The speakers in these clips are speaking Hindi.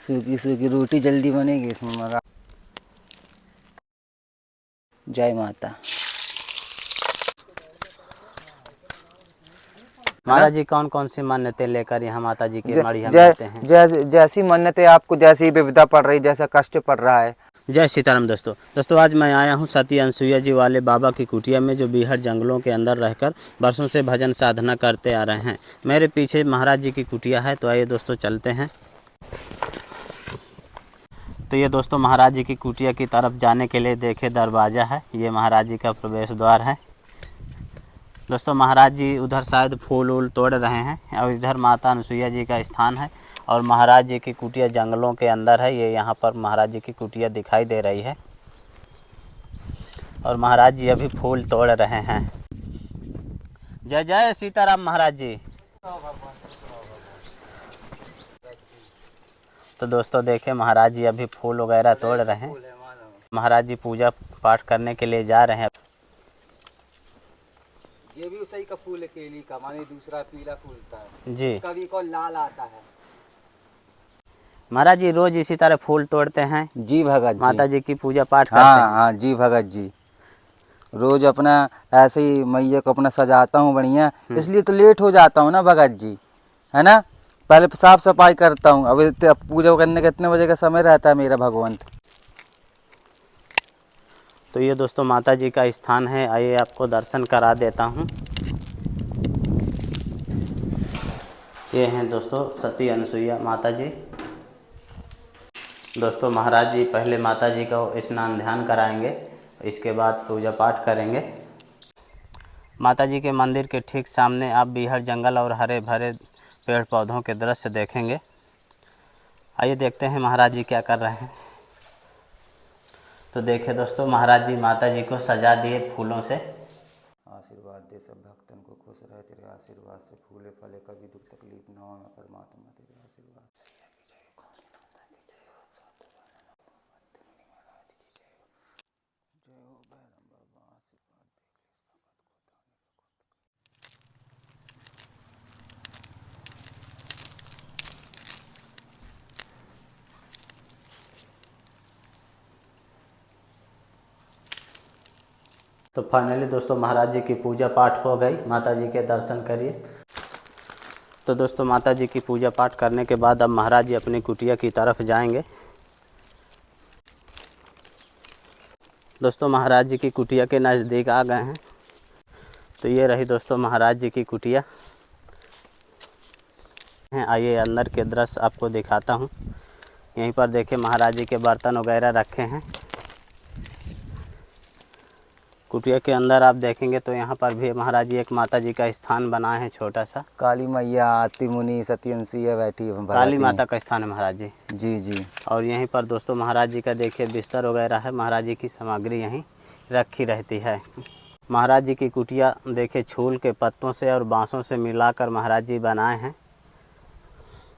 सूखी सूखी रोटी जल्दी बनेगी इसमें मगा। जय माता। महाराज जी कौन कौन सी मान्यताएं लेकर यहाँ माता जी के मढ़िया में आते हैं? जैसी मन्नतें आपको, जैसी विपदा पड़ रही, जैसा कष्ट पड़ रहा है। जय सीताराम। दोस्तों आज मैं आया हूँ सती अनसुईया जी वाले बाबा की कुटिया में, जो बीहड़ जंगलों के अंदर रहकर बरसों से भजन साधना करते आ रहे हैं। मेरे पीछे महाराज जी की कुटिया है, तो आइए दोस्तों चलते हैं। तो ये दोस्तों महाराज जी की कुटिया की तरफ जाने के लिए देखे दरवाज़ा है, ये महाराज जी का प्रवेश द्वार है। दोस्तों महाराज जी उधर शायद फूल वूल तोड़ रहे हैं और इधर माता अनसुईया जी का स्थान है और महाराज जी की कुटिया जंगलों के अंदर है। ये यहाँ पर महाराज जी की कुटिया दिखाई दे रही है और महाराज जी अभी फूल तोड़ रहे हैं। जय जय सीताराम महाराज जी। तो दोस्तों देखें महाराज जी अभी फूल वगैरह तोड़ रहे हैं। महाराज जी पूजा पाठ करने के लिए जा रहे हैं। ये भी उसी का फूल है, केली का, माने दूसरा पीला फूलता है जी। कभी को लाल आता है। महाराज जी रोज इसी तरह फूल तोड़ते हैं? जी भगत जी। माता जी की पूजा पाठ करते हाँ हैं? हाँ जी भगत जी, रोज अपना ऐसे ही मैया को अपना सजाता हूँ बढ़िया, इसलिए तो लेट हो जाता हूँ ना भगत जी, है ना। पहले साफ सफाई करता हूँ, अब पूजा करने का कितने बजे का समय रहता है मेरा भगवंत। तो ये दोस्तों माता जी का स्थान है, आइए आपको दर्शन करा देता हूँ। ये हैं दोस्तों सती अनसुईया माता जी। दोस्तों महाराज जी पहले माता जी को स्नान ध्यान कराएंगे, इसके बाद पूजा पाठ करेंगे। माता जी के मंदिर के ठीक सामने आप बीहड़ जंगल और हरे भरे पेड़ पौधों के दृश्य देखेंगे। आइए देखते हैं महाराज जी क्या कर रहे हैं। तो देखें दोस्तों महाराज जी माता जी को सजा दिए फूलों से। आशीर्वाद दे सब भक्तन को, खुश रहे तेरे आशीर्वाद से, फूले फले कभी दुख तकलीफ न हो, परमात्मा तेरे आशीर्वाद से। तो फाइनली दोस्तों महाराज जी की पूजा पाठ हो गई। माता जी के दर्शन करिए। तो दोस्तों माता जी की पूजा पाठ करने के बाद अब महाराज जी अपनी कुटिया की तरफ जाएंगे। दोस्तों महाराज जी की कुटिया के नज़दीक आ गए हैं। तो ये रही दोस्तों महाराज जी की कुटिया। आइए अंदर के दृश्य आपको दिखाता हूँ। यहीं पर देखें महाराज जी के बर्तन वगैरह रखे हैं। कुटिया के अंदर आप देखेंगे तो यहाँ पर भी महाराज जी एक माता जी का स्थान बनाए हैं छोटा सा। काली मैया, आती मुनि, सती अनसुईया बैठी है। काली माता का स्थान है महाराज जी। जी जी। और यहीं पर दोस्तों महाराज जी का देखिए बिस्तर वगैरह है। महाराज जी की सामग्री यहीं रखी रहती है। महाराज जी की कुटिया देखिए छूल के पत्तों से और बांसों से मिलाकर महाराज जी बनाए हैं।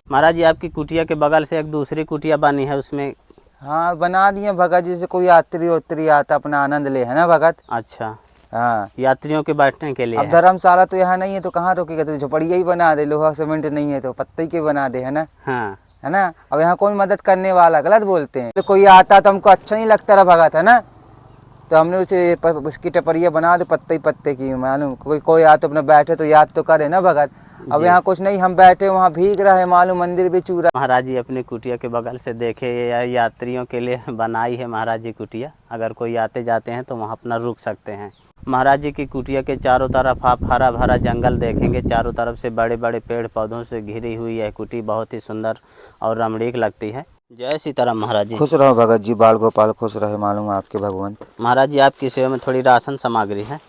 महाराज जी आपकी कुटिया के बगल से एक दूसरी कुटिया बनी है, उसमें हाँ बना दिए भगत जी से, कोई यात्री उत्री आता अपना आनंद ले, है ना भगत। अच्छा हाँ यात्रियों के बैठने के लिए अब है। धर्मशाला तो यहाँ नहीं है तो कहाँ रोकेगा, तो झोपड़िया ही बना दे, लोहा सीमेंट नहीं है तो पत्ते के बना दे, है ना। हाँ है ना। अब यहाँ कोई मदद करने वाला, गलत बोलते हैं। तो कोई आता तो हमको अच्छा नहीं लगता रहा भगत, है ना, तो हमने उसे उसकी टपरिया बना दो पत्ते ही पत्ते की, मालूम कोई आ तो अपना बैठे तो याद तो करे ना भगत। अब यहाँ कुछ नहीं, हम बैठे वहाँ भीग रहे, मालूम मंदिर भी चूरा। महाराज जी अपनी कुटिया के बगल से देखे, ये यात्रियों के लिए बनाई है महाराज जी कुटिया। अगर कोई आते जाते हैं तो वहाँ अपना रुक सकते हैं। महाराज जी की कुटिया के चारों तरफ आप हरा भरा जंगल देखेंगे। चारों तरफ से बड़े बड़े पेड़ पौधों से घिरी हुई यह कुटी बहुत ही सुंदर और रमणीक लगती है। जय सीताराम महाराज जी। खुश रहो भगत जी, बाल गोपाल खुश रहे, मालूम आपके भगवंत। महाराज जी आपकी सेवा में थोड़ी राशन सामग्री है।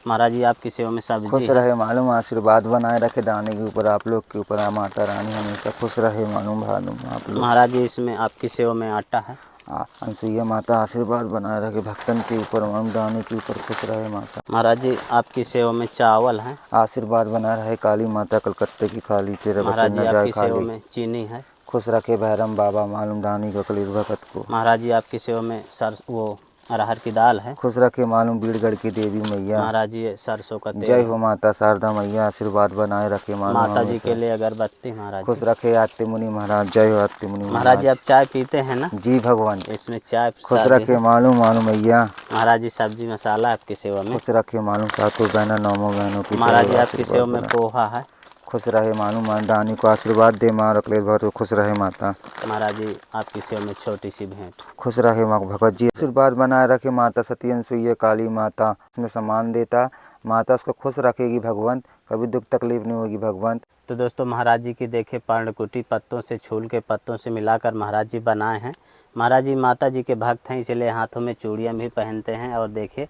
महाराज जी आपकी सेवा में सब्जी खुश रहे, मालूम आशीर्वाद बनाए रखे दाने के ऊपर, आप लोग के ऊपर, माता रानी हमेशा खुश रहे, मालूम आप लोग। महाराज जी इसमें आपकी सेवा में आटा है। अनसुईया माता आशीर्वाद बनाए रखे भक्तन के ऊपर, मालूम दाने के ऊपर खुश रहे माता। महाराज जी आपकी सेवा में चावल है। आशीर्वाद बनाए रहे काली माता कलकत्ते की काली, तेरे महाराज बचन जी न जाए आपकी सेवा खाली। में चीनी है। खुश रखे भैरम बाबा, मालूम दानी का कलेश भगत को। महाराज जी आपकी सेवा में सर वो अरहर की दाल है। खुश रखे मालूम बीड़गढ़ की देवी मैया। महाराज जी ये सरसों का तेल जय है। हो माता शारदा मैया, आशीर्वाद बनाए रखे मालूम माता जी हमेशा। के लिए अगरबत्ती महाराज खुश जी। रखे आत्य मुनि महाराज। जय हो आत्य मुनि महाराज जी आप चाय पीते हैं ना? जी भगवान। इसमें चाय खुश प्रसाद रखे है। मालूम मालूम मैया। महाराज जी सब्जी मसाला आपकी सेवा में। खुश रखे मालूम सातों बहना नौमों बहनों की। महाराज जय जी हो, आपकी सेवा आशीर्वाद में बना। पोहा है। खुश रहे मालूम दानी को आशीर्वाद दे माँ रखले भर तो खुश रहे माता। महाराज जी आपकी सेवा में छोटी सी भेंट। खुश रहे माँ भगत जी, आशीर्वाद बनाए रखे माता सती अनसुईया काली माता। उसमें सम्मान देता माता, उसको खुश रखेगी भगवंत, कभी दुख तकलीफ नहीं होगी भगवंत। तो दोस्तों महाराज जी की देखिए पर्णकुटी पत्तों से छूल के पत्तों से मिलाकर महाराज जी बनाए हैं। महाराज जी माता जी के भक्त हैं, इसलिए हाथों में चूड़ियाँ भी पहनते हैं और देखिए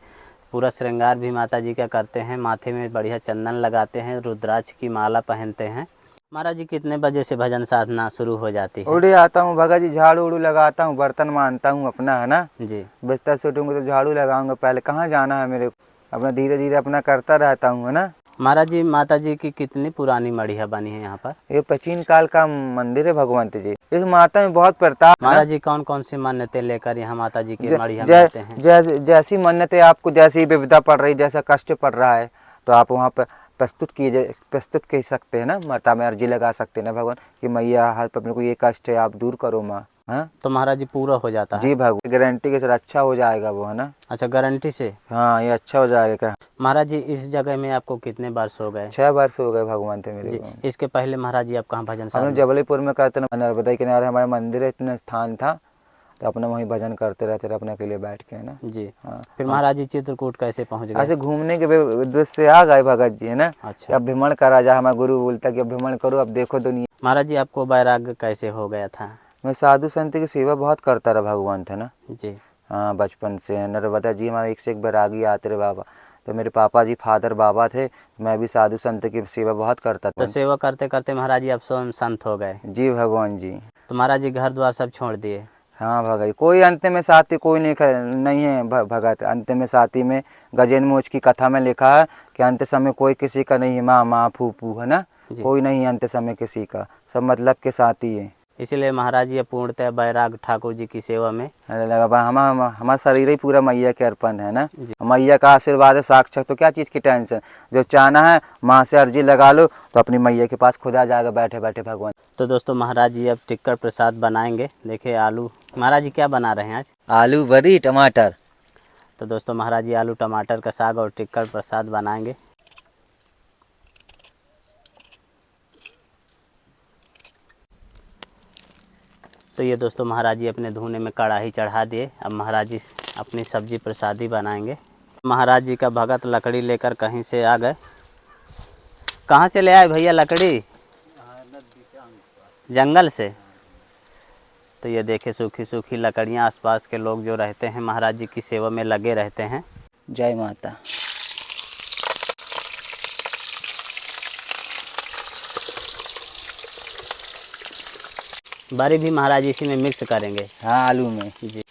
पूरा श्रृंगार भी माता जी का करते हैं। माथे में बढ़िया चंदन लगाते हैं, रुद्राक्ष की माला पहनते हैं। महाराज जी कितने बजे से भजन साधना शुरू हो जाती है? उड़े आता हूँ भगत जी, झाड़ू उड़ू लगाता हूँ, बर्तन मानता हूँ अपना, है ना। जी बिस्तर से उठूँगा तो झाड़ू लगाऊंगा, पहले कहाँ जाना है मेरे को, अपना धीरे धीरे अपना करता रहता हूँ, है ना। महाराज जी माता जी की कितनी पुरानी मढ़िया बनी है यहाँ पर? ये प्राचीन काल का मंदिर है भगवंत जी। इस माता में बहुत प्रताप है ना। महाराज जी कौन कौन सी मान्यताएं लेकर यहाँ माता जी की मढ़िया में जै, आते हैं? जैसी मन्नतें आपको, जैसी विपदा पड़ रही, जैसा कष्ट पड़ रहा है, तो आप वहाँ पर प्रस्तुत कर सकते हैं ना, माता में अर्जी लगा सकते हैं ना भगवान कि मैया हर पर मेरे को ये कष्ट है, आप दूर करो माँ। हाँ तो महाराज जी पूरा हो जाता है? जी भगवान, गारंटी के साथ अच्छा हो जाएगा वो, है ना। अच्छा गारंटी से? हाँ ये अच्छा हो जाएगा। महाराज जी इस जगह में आपको कितने वर्ष हो गए? 6 वर्ष हो गए भगवान थे मेरे जी को। इसके पहले महाराज जी आप कहाँ भजन हम साधना? लोग जबलपुर में करते ना, नर्मदा किनारे हमारा मंदिर है, इतना स्थान था, तो अपना वहीं भजन करते रहते अपने अकेले बैठ के, है ना। जी हाँ फिर महाराज जी चित्रकूट कैसे पहुँच गए? ऐसे घूमने के उद्देश्य से आ गए भगत जी, है ना। अच्छा अब भ्रमण करा जा, हमारा गुरु बोलता कि अब भ्रमण करो, अब देखो दुनिया। महाराज जी आपको वैराग्य कैसे हो गया था? मैं साधु संत की सेवा बहुत करता रहा भगवान, था ना। जी हाँ बचपन से नर्मदा जी हमारे एक से एक बैरागी आते रहे बाबा, तो मेरे पापा जी फादर बाबा थे, मैं भी साधु संत की सेवा बहुत करता तो था। सेवा करते करते महाराज जी आप स्वयं संत हो गए? जी भगवान जी। तो महाराज जी घर द्वार सब छोड़ दिए? हाँ भगत, कोई अंत में साथी कोई नहीं है भगत। अंत में साथी में गजेंद्र मोक्ष की कथा में लिखा है कि अंत समय कोई किसी का नहीं है, माँ माँ फूफू, है ना। कोई नहीं है अंत समय किसी का, सब मतलब के साथी है। इसीलिए महाराज जी पूर्णतः बैराग ठाकुर जी की सेवा में लगा। हमारा शरीर ही पूरा मैया के अर्पण है ना। मैया का आशीर्वाद है साक्षात, तो क्या चीज़ की टेंशन। जो चाहना है माँ से अर्जी लगा लो तो अपनी मैया के पास खुदा जाएगा बैठे बैठे भगवान। तो दोस्तों महाराज जी अब टिक्कर प्रसाद बनाएंगे। देखिए आलू, महाराज जी क्या बना रहे हैं आज? आलू बड़ी टमाटर। तो दोस्तों महाराज जी आलू टमाटर का साग और टिक्कर प्रसाद बनाएंगे। तो ये दोस्तों महाराज जी अपने धुने में कढ़ाई चढ़ा दिए। अब महाराज जी अपनी सब्जी प्रसादी बनाएंगे। महाराज जी का भगत लकड़ी लेकर कहीं से आ गए। कहाँ से ले आए भैया लकड़ी? जंगल से। तो ये देखे सूखी सूखी लकड़ियाँ, आसपास के लोग जो रहते हैं महाराज जी की सेवा में लगे रहते हैं। जय माता। बारी भी महाराज जी इसी में मिक्स करेंगे? हाँ आलू में जी।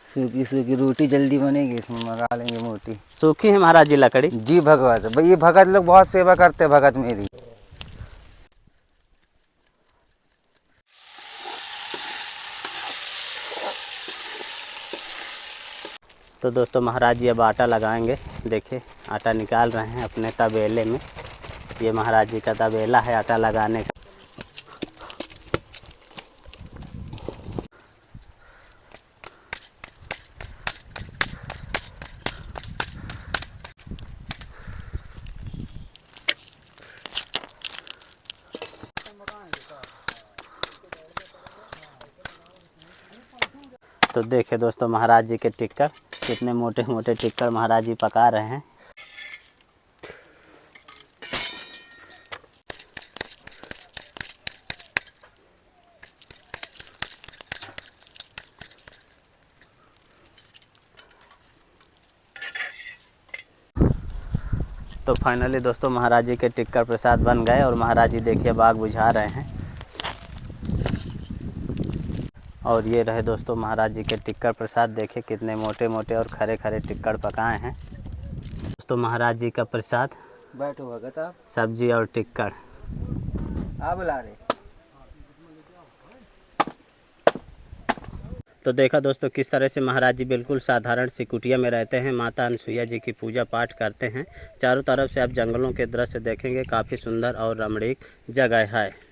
सूखी सूखी रोटी जल्दी बनेगी, इसमें मंगा लेंगे मोटी। सूखी है महाराज जी लकड़ी? जी भगवत, भाई ये भगत लोग बहुत सेवा करते हैं भगत मेरी। तो दोस्तों महाराज जी अब आटा लगाएंगे। देखिए आटा निकाल रहे हैं अपने तबेले में। ये महाराज जी का तबेला है आटा लगाने का। तो देखिए दोस्तों महाराज जी के टिक्कर, कितने मोटे मोटे टिक्कर महाराज जी पका रहे हैं। तो फाइनली दोस्तों महाराज जी के टिक्कर प्रसाद बन गए और महाराज जी देखिए बाग बुझा रहे हैं। और ये रहे दोस्तों महाराज जी के टिक्कर प्रसाद। देखिए कितने मोटे मोटे और खरे खरे टिक्कर पकाए हैं। दोस्तों महाराज जी का प्रसाद बैठो भगत आप। सब्जी और टिक्कर। आप बुला रहे। तो देखा दोस्तों किस तरह से महाराज जी बिल्कुल साधारण सी कुटिया में रहते हैं, माता अनसुईया जी की पूजा पाठ करते हैं। चारों तरफ से आप जंगलों के दृश्य देखेंगे, काफ़ी सुंदर और रमणीक जगह है।